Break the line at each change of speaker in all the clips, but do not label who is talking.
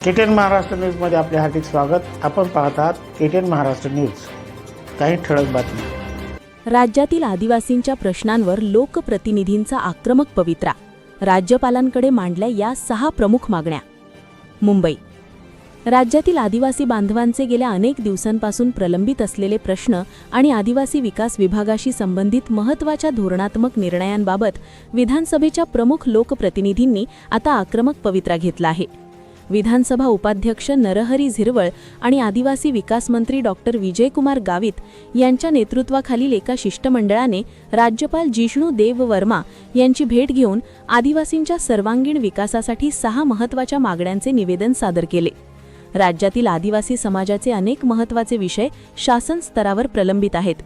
KTN Maharashtra न्यूजमध्ये आपले हार्दिक स्वागत. आपण पाहत आहात केटीएन महाराष्ट्र न्यूज. काही ठळक बातम्या.
राज्यातील आदिवासींच्या प्रश्नांवर लोकप्रतिनिधींचा आक्रमक पवित्रा. राज्यपालांकडे मांडल्या या 6 प्रमुख मागण्या. मुंबई. राज्यातील आदिवासी बांधवांचे गेल्या अनेक दिवसांपासून प्रलंबित असलेले प्रश्न आणि आदिवासी विकास विभागाशी संबंधित महत्त्वाच्या धोरणात्मक निर्णयांबाबत विधानसभेच्या प्रमुख लोकप्रतिनिधींनी आता आक्रमक पवित्रा घेतला आहे. विधानसभा उपाध्यक्ष नरहरी झिरवळ आणि आदिवासी विकास मंत्री डॉक्टर विजयकुमार गावित यांच्या नेतृत्वाखालील एका शिष्टमंडळाने राज्यपाल जिष्णू देव वर्मा यांची भेट घेऊन आदिवासींच्या सर्वांगीण विकासासाठी 6 महत्त्वाच्या मागण्यांचे निवेदन सादर केले. राज्यातील आदिवासी समाजाचे अनेक महत्त्वाचे विषय शासन स्तरावर प्रलंबित आहेत.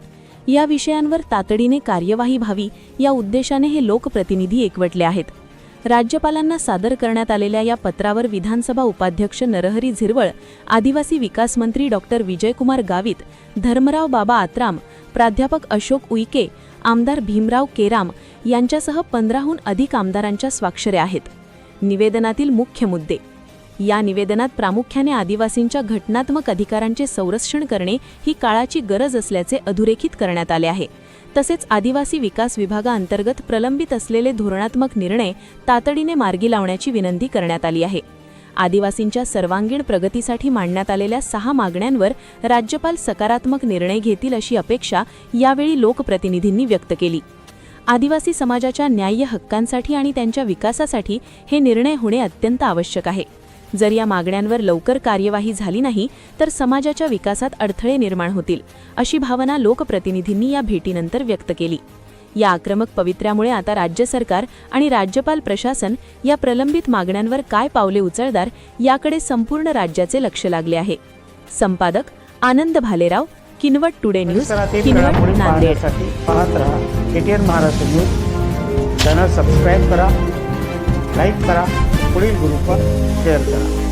या विषयांवर तातडीने कार्यवाही व्हावी या उद्देशाने हे लोकप्रतिनिधी एकवटले आहेत. राज्यपालांना सादर करण्यात आलेल्या या पत्रावर विधानसभा उपाध्यक्ष नरहरी झिरवळ, आदिवासी विकास मंत्री डॉक्टर विजयकुमार गावित, धर्मराव बाबा आत्राम, प्राध्यापक अशोक उईके, आमदार भीमराव केराम यांच्यासह 15हून अधिक आमदारांच्या स्वाक्षऱ्या आहेत. निवेदनातील मुख्य मुद्दे. या निवेदनात प्रामुख्याने आदिवासींच्या घटनात्मक अधिकारांचे संरक्षण करणे ही काळाची गरज असल्याचे अधोरेखित करण्यात आले आहे. तसेच आदिवासी विकास विभागाअंतर्गत प्रलंबित असलेले धोरणात्मक निर्णय तातडीने मार्गी लावण्याची विनंती करण्यात आली आहे. आदिवासींच्या सर्वांगीण प्रगतीसाठी मांडण्यात आलेल्या 6 मागण्यांवर राज्यपाल सकारात्मक निर्णय घेतील अशी अपेक्षा यावेळी लोकप्रतिनिधींनी व्यक्त केली. आदिवासी समाजाच्या न्याय्य हक्कांसाठी आणि त्यांच्या विकासासाठी हे निर्णय होणे अत्यंत आवश्यक आहे. जर या मागण्यांवर लवकर कार्यवाही झाली नाही तर समाजाच्या विकासात अडथळे निर्माण होतील, अशी भावना लोकप्रतिनिधींनी या भेटीनंतर व्यक्त केली. या आक्रमक पवित्र्यामुळे आता राज्य सरकार आणि राज्यपाल प्रशासन या प्रलंबित मागण्यांवर काय पावले उचलणार याकडे संपूर्ण राज्याचे लक्ष लागले आहे. संपादक आनंद भालेराव, किनवट टुडे न्यूज, किनवट, नांदेड.
पाहत रहा KTN Maharashtra news. Channel subscribe करा, लाईक करा, पुढील ग्रुपवर शेअर करा.